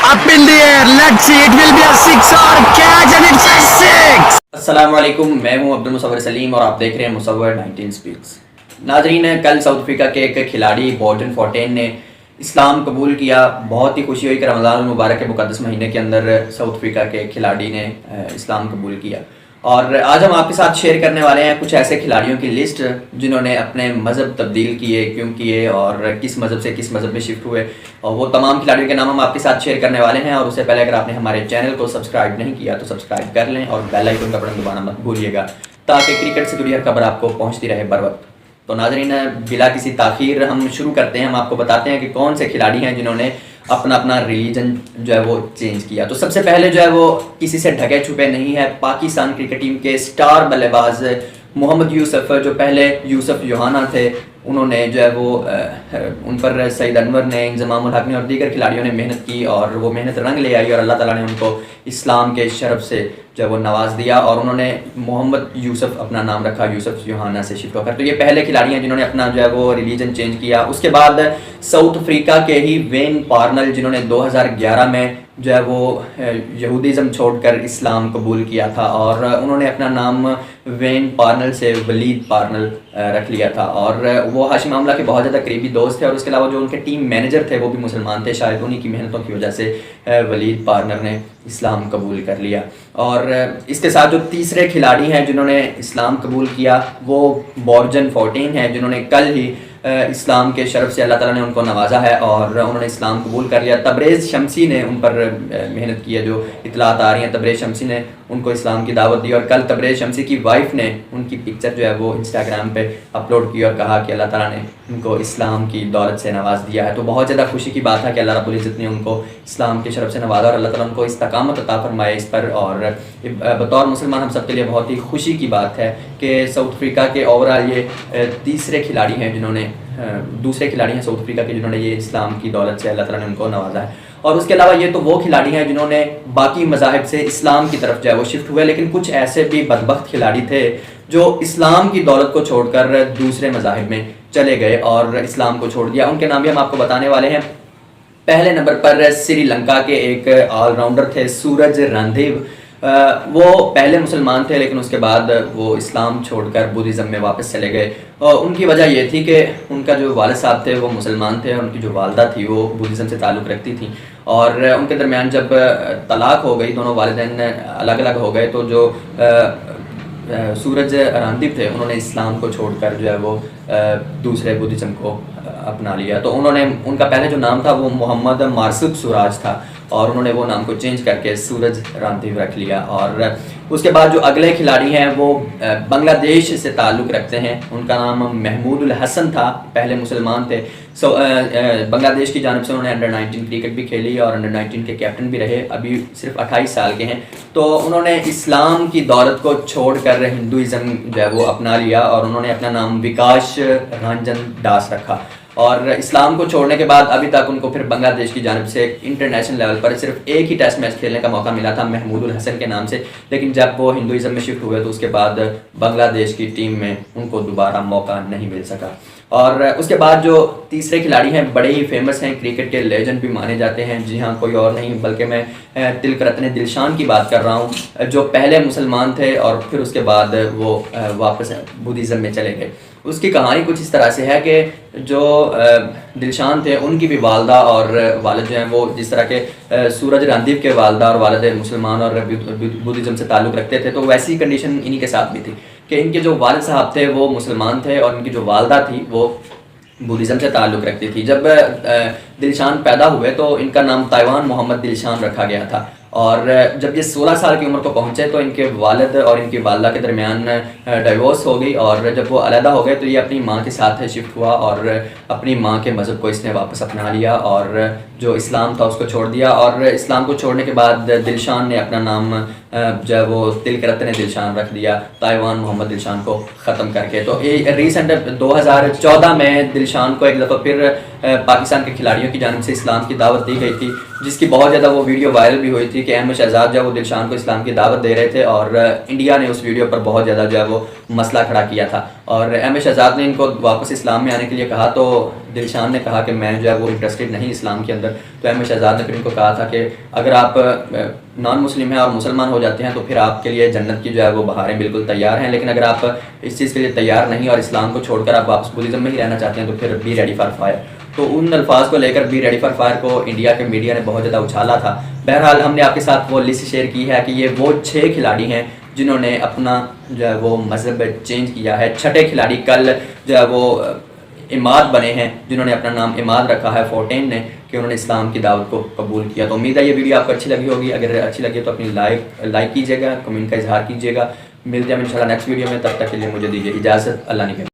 up in the air. Let's see, it will be a six or catch and it's a six. अस्सलाम वालेकुम, मैं हूं अब्दुल मुसव्वर सलीम और आप देख रहे हैं मुसव्वर 19 स्पीक्स। नाजरीन, कल साउथ अफ्रीका के एक खिलाड़ी बॉर्डन फोर्टेन ने इस्लाम कबूल किया। बहुत ही खुशी हुई कि रमज़ान मुबारक के मुक़द्दस महीने के अंदर साउथ अफ्रीका के खिलाड़ी ने इस्लाम कबूल किया। और आज हम आपके साथ शेयर करने वाले हैं कुछ ऐसे खिलाड़ियों की लिस्ट जिन्होंने अपने मज़हब तब्दील किए, क्यों किए और किस मज़हब से किस मज़हब में शिफ्ट हुए, और वो तमाम खिलाड़ियों के नाम हम आपके साथ शेयर करने वाले हैं। और उससे पहले अगर आपने हमारे चैनल को सब्सक्राइब नहीं किया तो सब्सक्राइब कर लें और बेल आइकन का बटन दबाना मत भूलिएगा ताकि क्रिकेट से जुड़ी हर खबर आपको पहुँचती रहे बर वक्त। तो नाज़रीन, बिला किसी ताख़ीर हम शुरू करते हैं। हम आपको बताते हैं कि कौन से खिलाड़ी हैं जिन्होंने अपना अपना रिलीजन जो है वो चेंज किया। तो सबसे पहले जो है वो किसी से ढके छुपे नहीं है, पाकिस्तान क्रिकेट टीम के स्टार बल्लेबाज मोहम्मद यूसुफ, जो पहले यूसुफ योहाना थे, उन्होंने जो है वो उन पर सईद अनवर ने, इंज़मामुल हक ने और दीगर खिलाड़ियों ने मेहनत की और वो मेहनत रंग ले आई और अल्लाह ताला ने उनको इस्लाम के शरफ से जो है वो नवाज दिया और उन्होंने मोहम्मद यूसुफ अपना नाम रखा यूसुफ योहाना से शिफ्ट होकर। तो ये पहले खिलाड़ी हैं जिन्होंने अपना जो है वो रिलीजन चेंज किया। उसके बाद साउथ अफ्रीका के ही वेन पार्नल, जिन्होंने 2011 में जो है वो यहूदीज़म छोड़कर इस्लाम कबूल किया था और उन्होंने अपना नाम वेन पार्नल से वलीद पार्नल रख लिया था। और वो हाशिम आमला के बहुत ज़्यादा करीबी दोस्त थे और उसके अलावा जो उनके टीम मैनेजर थे वो भी मुसलमान थे। शायद उन्हीं की मेहनतों की वजह से वलीद पार्नल ने इस्लाम कबूल कर लिया। और इसके साथ जो तीसरे खिलाड़ी हैं जिन्होंने इस्लाम कबूल किया वो बॉर्डन फोर्टेन हैं, जिन्होंने कल ही इस्लाम के शरफ से अल्लाह ताला ने उनको नवाजा है और उन्होंने इस्लाम कबूल कर लिया। तबरेज़ शमसी ने उन पर मेहनत की है, जो इतलात आ रही हैं तबरेज़ शमसी ने उनको इस्लाम की दावत दी और कल तबरेज़ शमसी की वाइफ ने उनकी पिक्चर जो है वो इंस्टाग्राम पे अपलोड की और कहा कि अल्लाह ताला ने उनको इस्लाम की दौलत से नवाज दिया है। तो बहुत ज़्यादा खुशी की बात है कि अल्लाह रब्बुल इज़्ज़त ने उनको इस्लाम के शरफ से नवाजा और अल्लाह ताला उनको इस्तकामत अता फरमाए इस पर। और बतौर मुसलमान हम सब के लिए बहुत ही खुशी की बात है कि साउथ अफ्रीका के ओवरऑल ये तीसरे खिलाड़ी हैं जिन्होंने दूसरे खिलाड़ी हैं साउथ अफ्रीका के जिन्होंने ये इस्लाम की दौलत से अल्लाह ताला ने उनको नवाजा है। और उसके अलावा ये तो वो खिलाड़ी हैं जिन्होंने बाकी मज़ाहिब से इस्लाम की तरफ जो है वो शिफ्ट हुए, लेकिन कुछ ऐसे भी बदबख्त खिलाड़ी थे जो इस्लाम की दौलत को छोड़कर दूसरे मज़ाहिब में चले गए और इस्लाम को छोड़ दिया। उनके नाम भी हम आपको बताने वाले हैं। पहले नंबर पर श्रीलंका के एक ऑलराउंडर थे सूरज रणदीव। वो पहले मुसलमान थे लेकिन उसके बाद वो इस्लाम छोड़कर बुद्धिज़्म में वापस चले गए। और उनकी वजह ये थी कि उनका जो वालिद साहब थे वो मुसलमान थे और उनकी जो वालदा थी वो बुद्धिज़्म से ताल्लुक़ रखती थी और उनके दरमियान जब तलाक हो गई, दोनों वालिदैन अलग अलग हो गए, तो जो सूरज रणदीव थे उन्होंने इस्लाम को छोड़कर जो है वो दूसरे बुद्धिज़्म को अपना लिया। तो उन्होंने उनका पहले जो नाम था वो मोहम्मद मारसुक सुराज था और उन्होंने वो नाम को चेंज करके सूरज रणदीव रख लिया। और उसके बाद जो अगले खिलाड़ी हैं वो बांग्लादेश से ताल्लुक़ रखते हैं। उनका नाम महमूदुल हसन था, पहले मुसलमान थे। बांग्लादेश की जानिब से उन्होंने अंडर 19 क्रिकेट भी खेली और अंडर 19 के कैप्टन भी रहे। अभी सिर्फ 28 साल के हैं। तो उन्होंने इस्लाम की दौलत को छोड़कर हिंदुइज़्म जो है वो अपना लिया और उन्होंने अपना नाम विकास रंजन दास रखा। और इस्लाम को छोड़ने के बाद अभी तक उनको फिर बांग्लादेश की जानिब से इंटरनेशनल लेवल पर सिर्फ एक ही टेस्ट मैच खेलने का मौका मिला था महमूदुल हसन के नाम से, लेकिन जब वो हिंदुइज़्म में शिफ्ट हुए तो उसके बाद बांग्लादेश की टीम में उनको दोबारा मौका नहीं मिल सका। और उसके बाद जो तीसरे खिलाड़ी हैं बड़े ही फेमस हैं, क्रिकेट के लेजेंड भी माने जाते हैं। जी हाँ, कोई और नहीं बल्कि मैं तिलक रत्न दिलशान की बात कर रहा हूँ, जो पहले मुसलमान थे और फिर उसके बाद वो वापस बुद्धिज़्म में चले गए। उसकी कहानी कुछ इस तरह से है कि जो दिलशान थे उनकी भी वालदा और वालिद जो हैं वो जिस तरह के सूरज रणदीव के वालदा और वालिद मुसलमान और बुद्धिज़्म से ताल्लुक़ रखते थे, तो वैसी कंडीशन इन्हीं के साथ भी थी कि इनके जो वालिद साहब थे वो मुसलमान थे और इनकी जो वालदा थी वो बुद्धिज़्म से ताल्लुक़ रखती थी। जब दिलशान पैदा हुए तो इनका नाम ताइवान मोहम्मद दिलशान रखा गया था और जब ये 16 साल की उम्र को पहुँचे तो इनके वालिद और इनकी वालदा के दरमियान डाइवोर्स हो गई और जब वो अलहदा हो गए तो ये अपनी माँ के साथ शिफ्ट हुआ और अपनी माँ के मज़हब को इसने वापस अपना लिया और जो इस्लाम था उसको छोड़ दिया। और इस्लाम को छोड़ने के बाद दिलशान ने अपना नाम जो है वो तिलक रत्न दिलशान रख दिया, ताइवान मोहम्मद दिलशान को ख़त्म करके। तो ये रिसेंट 2014 में दिलशान को एक दफ़ा फिर पाकिस्तान के खिलाड़ियों की जानिब से इस्लाम की दावत दी गई थी, जिसकी बहुत ज़्यादा वो वीडियो वायरल भी हुई थी कि अहमद शहजाद जो है वो दिलशान को इस्लाम की दावत दे रहे थे और इंडिया ने उस वीडियो पर बहुत ज़्यादा जो है वो मसला खड़ा किया था। اور احمد شہزاد نے ان کو واپس اسلام میں آنے کے لیے کہا، تو دلشان نے کہا کہ میں جو ہے وہ انٹرسٹڈ نہیں اسلام کے اندر. تو احمد شہزاد نے پھر ان کو کہا تھا کہ اگر آپ نان مسلم ہیں اور مسلمان ہو جاتے ہیں تو پھر آپ کے لیے جنت کی جو ہے وہ بہاریں بالکل تیار ہیں، لیکن اگر آپ اس چیز کے لیے تیار نہیں اور اسلام کو چھوڑ کر آپ واپس بدھزم میں ہی رہنا چاہتے ہیں تو پھر بی ریڈی فار فائر. تو ان الفاظ کو لے کر بی ریڈی فار فائر کو انڈیا کے میڈیا نے بہت زیادہ اچھالا تھا. بہرحال ہم نے آپ کے ساتھ وہ لسٹ شیئر کی ہے کہ یہ وہ 6 کھلاڑی ہیں جنہوں نے اپنا جو ہے وہ مذہب چینج کیا ہے. 6ٹھے کھلاڑی کل جو ہے وہ عماد بنے ہیں، جنہوں نے اپنا نام عماد رکھا ہے فورٹین نے، کہ انہوں نے اسلام کی دعوت کو قبول کیا. تو امید ہے یہ ویڈیو آپ کو اچھی لگی ہوگی. اگر اچھی لگی تو اپنی لائک کیجیے گا، کمنٹ کا اظہار کیجیے گا. ملتے ہیں انشاءاللہ نیکسٹ ویڈیو میں. تب تک کے لیے مجھے دیجیے اجازت. اللہ نے